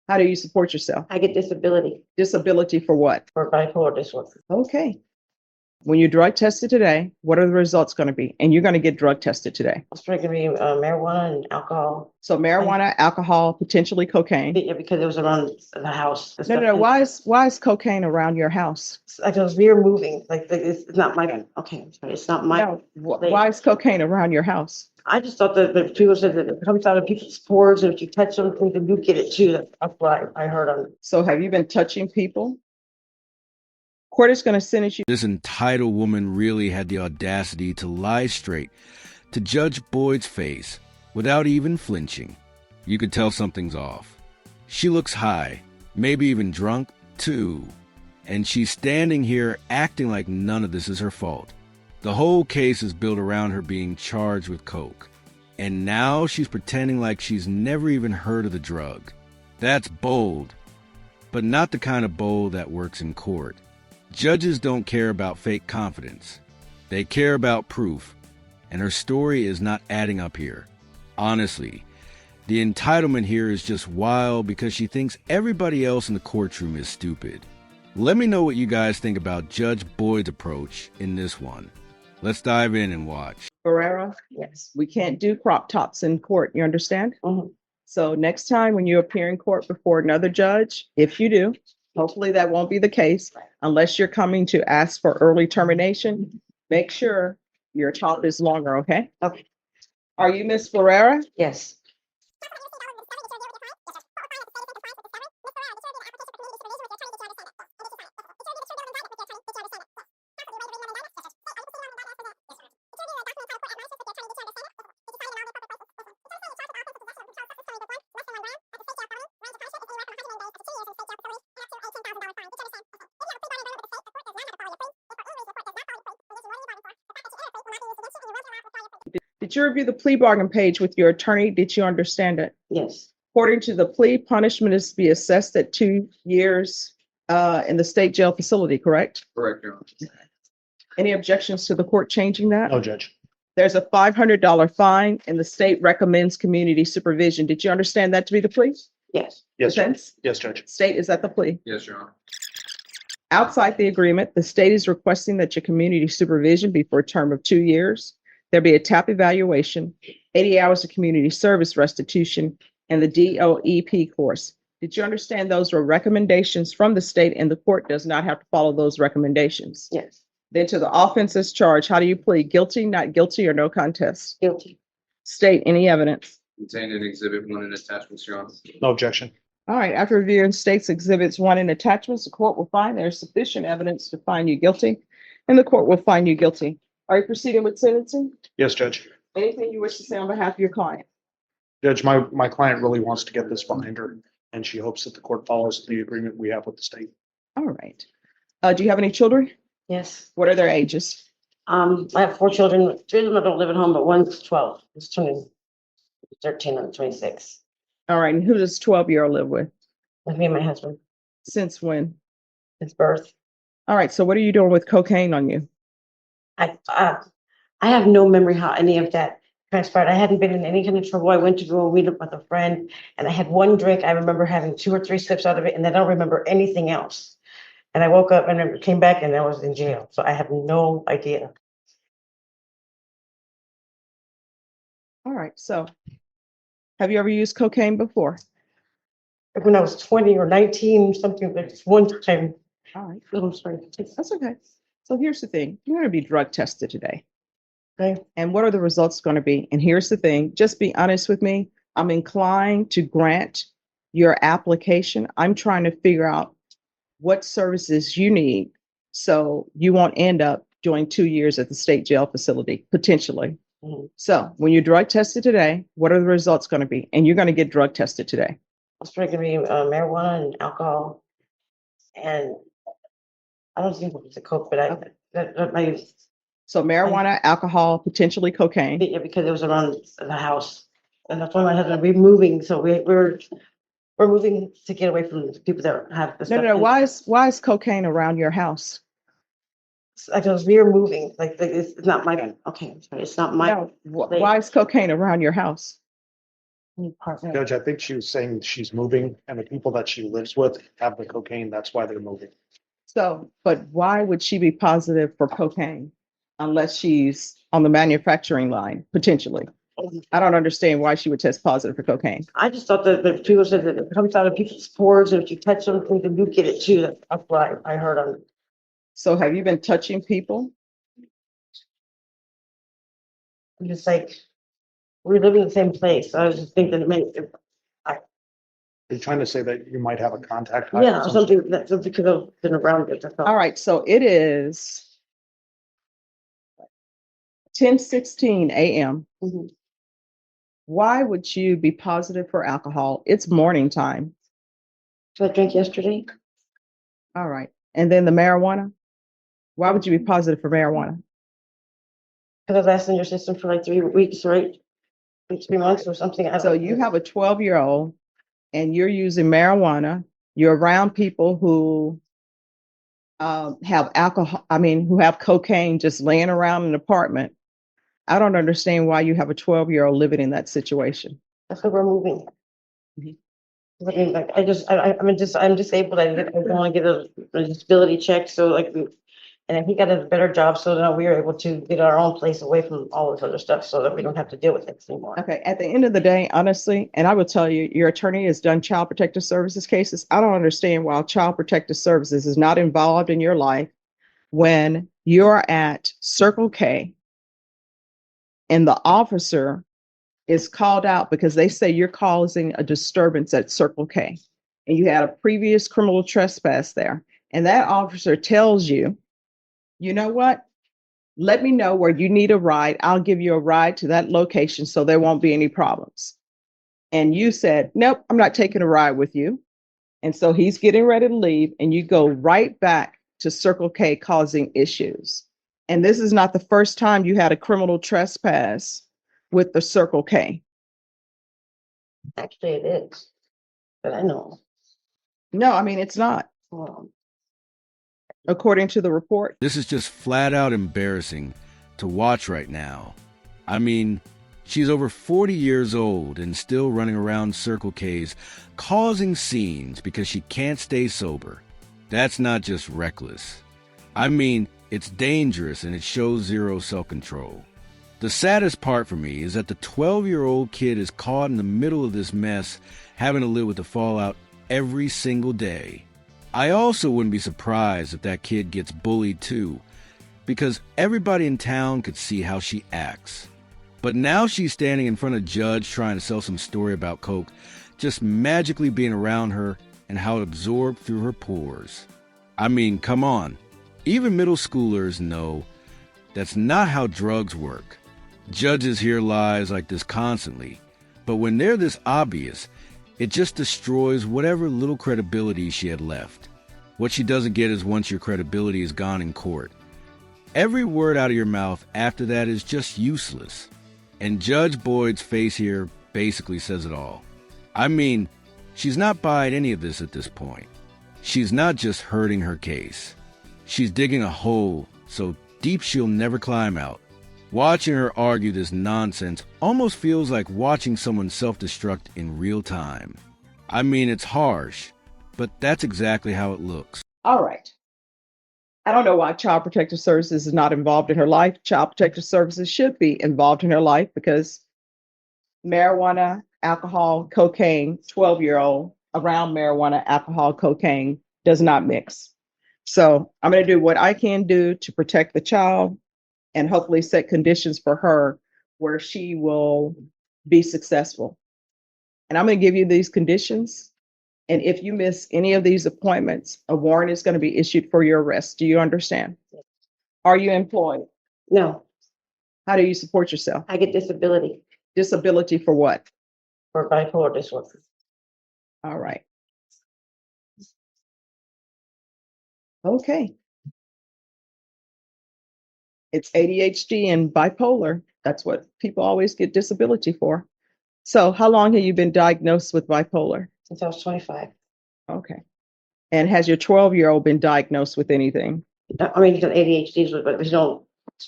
How do you support yourself? I get disability Disability for what? for bipolar disorder. Okay. When you drug tested today, what are the results going to be? And you're going to get drug tested today. It's going to be marijuana and alcohol. So marijuana, alcohol, potentially cocaine. Yeah, because it was around the house. No. Why is cocaine around your house? Like we were moving. Like it's not my. Okay, I'm sorry. It's not my. No. Why is cocaine around your house? I just thought that people said that it comes out of people's pores, and if you touch something, then you get it too. That's why I heard on. So have you been touching people? Court is going to sentence you. This entitled woman really had the audacity to lie straight to Judge Boyd's face without even flinching. You could tell something's off. She looks high, maybe even drunk, too. And she's standing here acting like none of this is her fault. The whole case is built around her being charged with coke. And now she's pretending like she's never even heard of the drug. That's bold, but not the kind of bold that works in court. Judges don't care about fake confidence. They care about proof, and her story is not adding up here. Honestly, the entitlement here is just wild because she thinks everybody else in the courtroom is stupid. Let me know what you guys think about Judge Boyd's approach in this one. Let's dive in and watch. Ferreira, Yes. we can't do crop tops in court. You understand? Mhm. So next time when you appear in court before another judge, if you do, hopefully that won't be the case, unless you're coming to ask for early termination, make sure your top is longer, okay? Okay. Are you Miss Ferreira? Yes. Did you review the plea bargain page with your attorney? Did you understand it? Yes. According to the plea, punishment is to be assessed at 2 years in the state jail facility, correct? Correct, Your Honor. Any objections to the court changing that? No, Judge. There's a $500 fine and the state recommends community supervision. Did you understand that to be the plea? Yes. Yes, Judge. Defense? Yes, Judge. State, is that the plea? Yes, Your Honor. Outside the agreement, the state is requesting that your community supervision be for a term of 2 years. There'll be a TAP evaluation, 80 hours of community service restitution, and the DOEP course. Did you understand those were recommendations from the state and the court does not have to follow those recommendations? Yes. Then to the offenses charge, how do you plead? Guilty, not guilty, or no contest? Guilty. State any evidence. Contained in Exhibit 1 and attachments, Your Honor. No objection. All right, after reviewing states exhibits 1 and attachments, the court will find there's sufficient evidence to find you guilty, and the court will find you guilty. Are you proceeding with sentencing? Yes, Judge. Anything you wish to say on behalf of your client? Judge, my client really wants to get this behind her, and she hopes that the court follows the agreement we have with the state. All right. Do you have any children? Yes. What are their ages? I have 4 children. 3 of them don't live at home, but one's 12. It's turning 13 and 26. All right, and who does 12-year-old live with? With me and my husband. Since when? Since birth. All right, so what are you doing with cocaine on you? I have no memory how any of that transpired. I hadn't been in any kind of trouble. I went to go meet up with a friend and I had one drink. I remember having 2 or 3 sips out of it and I don't remember anything else. And I woke up and I came back and I was in jail. So I have no idea. All right, so have you ever used cocaine before? When I was 20 or 19, something like this one time. All right, I'm sorry. that's okay. So here's the thing. You're going to be drug tested today. Okay. And what are the results going to be? And here's the thing. Just be honest with me. I'm inclined to grant your application. I'm trying to figure out what services you need so you won't end up doing 2 years at the state jail facility, potentially. Mhm. So when you're drug tested today, what are the results going to be? And you're going to get drug tested today. It's going to be marijuana and alcohol. And I don't think it was a coke, but my So marijuana, alcohol, potentially cocaine. yeah, because it was around the house. And that's why my husband, we're moving. So we're moving to get away from the people that have the No. Why is cocaine around your house? Because we are moving. Like it's not my. Okay, I'm sorry. It's not my. No. Why is cocaine around your house? Apartment. Judge, I think she was saying she's moving and the people that she lives with have the cocaine. That's why they're moving. So, but why would she be positive for cocaine unless she's on the manufacturing line, potentially? I don't understand why she would test positive for cocaine. I just thought that the people said that it comes out of people's pores, and if you touch something, then you get it too. That's what I heard on. So have you been touching people? I'm just like, we live in the same place. I was just thinking it meant, Are you trying to say that you might have a contact? high yeah, or something that something could have been around it. That's all. All right, so it is 10:16 a.m. Mhm. Why would you be positive for alcohol? It's morning time. So I drank yesterday. All right. And then the marijuana? Why would you be positive for marijuana? Because I lasted in your system for like 3 weeks, right? 3 months or something. I don't So you have a 12-year-old and you're using marijuana. You're around people who have alcohol, who have cocaine just laying around an apartment. I don't understand why you have a 12-year-old living in that situation. That's why we're moving. Mhm. I mean, like, I'm disabled. I want to get a disability check. So like, and then he got a better job. So now we are able to get our own place away from all this other stuff so that we don't have to deal with it anymore. Okay. At the end of the day, honestly, and I will tell you, your attorney has done child protective services cases. I don't understand why child protective services is not involved in your life when you're at Circle K and the officer is called out because they say you're causing a disturbance at Circle K and you had a previous criminal trespass there. And that officer tells you, you know what? Let me know where you need a ride. I'll give you a ride to that location so there won't be any problems. And you said, nope, I'm not taking a ride with you. And so he's getting ready to leave and you go right back to Circle K causing issues. And this is not the first time you had a criminal trespass with the Circle K. Actually, it is. But I know. No, it's not, Well, according to the report. This is just flat out embarrassing to watch right now. I mean, she's over 40 years old and still running around Circle K's causing scenes because she can't stay sober. That's not just reckless. It's dangerous and it shows zero self-control. The saddest part for me is that the 12-year-old kid is caught in the middle of this mess, having to live with the fallout every single day. I also wouldn't be surprised if that kid gets bullied too, because everybody in town could see how she acts. But now she's standing in front of a judge trying to sell some story about coke, just magically being around her and how it absorbed through her pores. Come on. Even middle schoolers know that's not how drugs work. Judges hear lies like this constantly, but when they're this obvious, it just destroys whatever little credibility she had left. What she doesn't get is once your credibility is gone in court, every word out of your mouth after that is just useless. And Judge Boyd's face here basically says it all. She's not buying any of this at this point. She's not just hurting her case. She's digging a hole so deep she'll never climb out. Watching her argue this nonsense almost feels like watching someone self-destruct in real time. It's harsh, but that's exactly how it looks. All right. I don't know why Child Protective Services is not involved in her life. Child Protective Services should be involved in her life because marijuana, alcohol, cocaine, 12-year-old around marijuana, alcohol, cocaine does not mix. So I'm going to do what I can do to protect the child and hopefully set conditions for her where she will be successful. And I'm going to give you these conditions. And if you miss any of these appointments, a warrant is going to be issued for your arrest. Do you understand? Are you employed? no, How do you support yourself? I get disability Disability for what? for bipolar disorder. All right. Okay. It's ADHD and bipolar. That's what people always get disability for. So how long have you been diagnosed with bipolar? Since I was 25. Okay. And has your 12-year-old been diagnosed with anything? He's got ADHD, but we don't,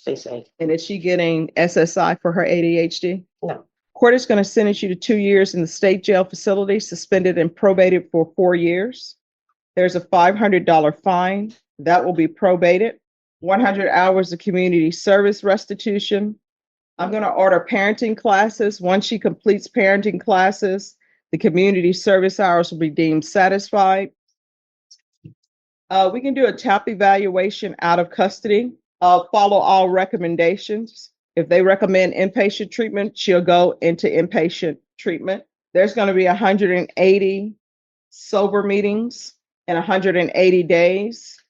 they say. And is she getting SSI for her ADHD? No. Court is going to sentence you to 2 years in the state jail facility, suspended and probated for 4 years. There's a $500 fine that will be probated. 100 hours of community service restitution. I'm going to order parenting classes. Once she completes parenting classes, the community service hours will be deemed satisfied. We can do a TAP evaluation out of custody. Follow all recommendations. If they recommend inpatient treatment, she'll go into inpatient treatment. There's going to be 180 sober meetings in 180 days.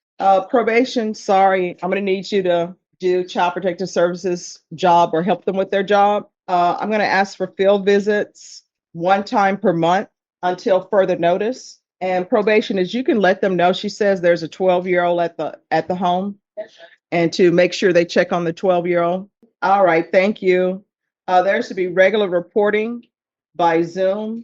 Probation, sorry, I'm going to need you to do Child Protective Services job or help them with their job. I'm going to ask for field visits 1 time per month until further notice. And probation is you can let them know. She says there's a 12-year-old at the home, and to make sure they check on the 12-year-old. All right, thank you. There's to be regular reporting by Zoom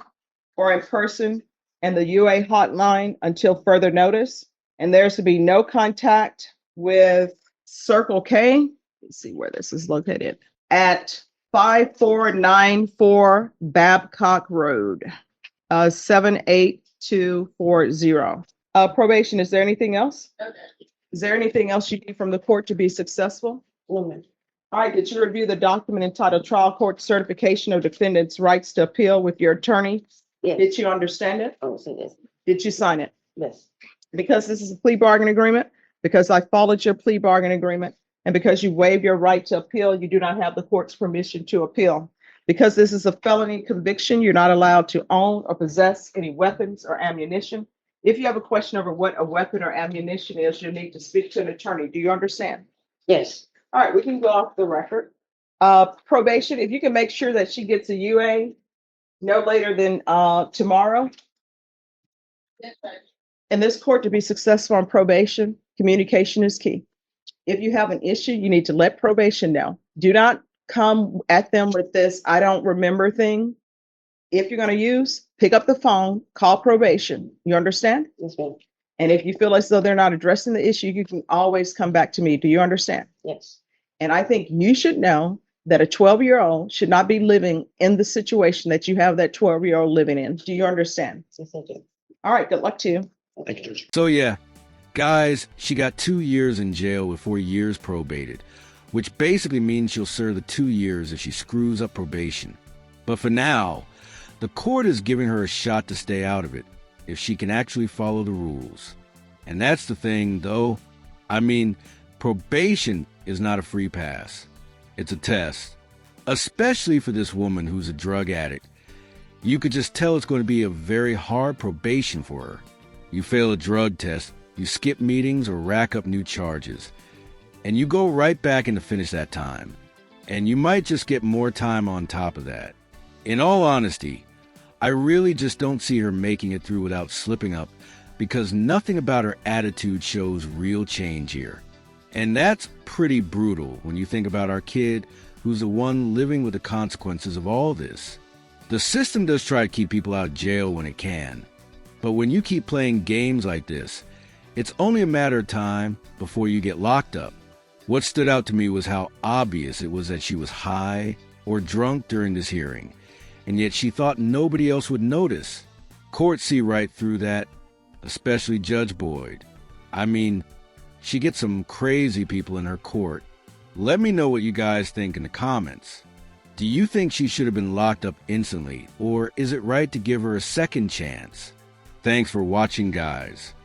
or in person and the UA hotline until further notice. And there's to be no contact with Circle K. Let's see where this is located. At 5494 Babcock Road, 78240. Probation, is there anything else? Okay. Is there anything else you need from the court to be successful? Woman. All right, did you review the document entitled Trial Court Certification of Defendants' Rights to Appeal with your attorney? Yes. Did you understand it? Oh, so yes. Did you sign it? Yes. Because this is a plea bargain agreement, because I followed your plea bargain agreement, and because you waived your right to appeal, you do not have the court's permission to appeal. Because this is a felony conviction, you're not allowed to own or possess any weapons or ammunition. If you have a question over what a weapon or ammunition is, you need to speak to an attorney. Do you understand? Yes. All right, we can go off the record. Probation, if you can make sure that she gets a UA no later than tomorrow. In this court, to be successful on probation, communication is key. If you have an issue, you need to let probation know. Do not come at them with this "I don't remember" thing. If you're going to use, pick up the phone, call probation. You understand? Yes, ma'am. And if you feel as though they're not addressing the issue, you can always come back to me. Do you understand? Yes. And I think you should know that a 12-year-old should not be living in the situation that you have that 12-year-old living in. Do you understand? Yes, I do. All right, good luck to you. Thank you, Judge. So yeah, guys, she got 2 years in jail with 4 years probated, which basically means she'll serve the 2 years if she screws up probation. But for now, the court is giving her a shot to stay out of it if she can actually follow the rules. And that's the thing, though. I mean, probation is not a free pass. It's a test, especially for this woman who's a drug addict. You could just tell it's going to be a very hard probation for her. You fail a drug test, you skip meetings or rack up new charges, and you go right back in to finish that time. And you might just get more time on top of that. In all honesty, I really just don't see her making it through without slipping up, because nothing about her attitude shows real change here. And that's pretty brutal when you think about our kid who's the one living with the consequences of all this. The system does try to keep people out of jail when it can, but when you keep playing games like this, it's only a matter of time before you get locked up. What stood out to me was how obvious it was that she was high or drunk during this hearing, and yet she thought nobody else would notice. Courts see right through that, especially Judge Boyd. I mean, she gets some crazy people in her court. Let me know what you guys think in the comments. Do you think she should have been locked up instantly, or is it right to give her a second chance? Thanks for watching, guys.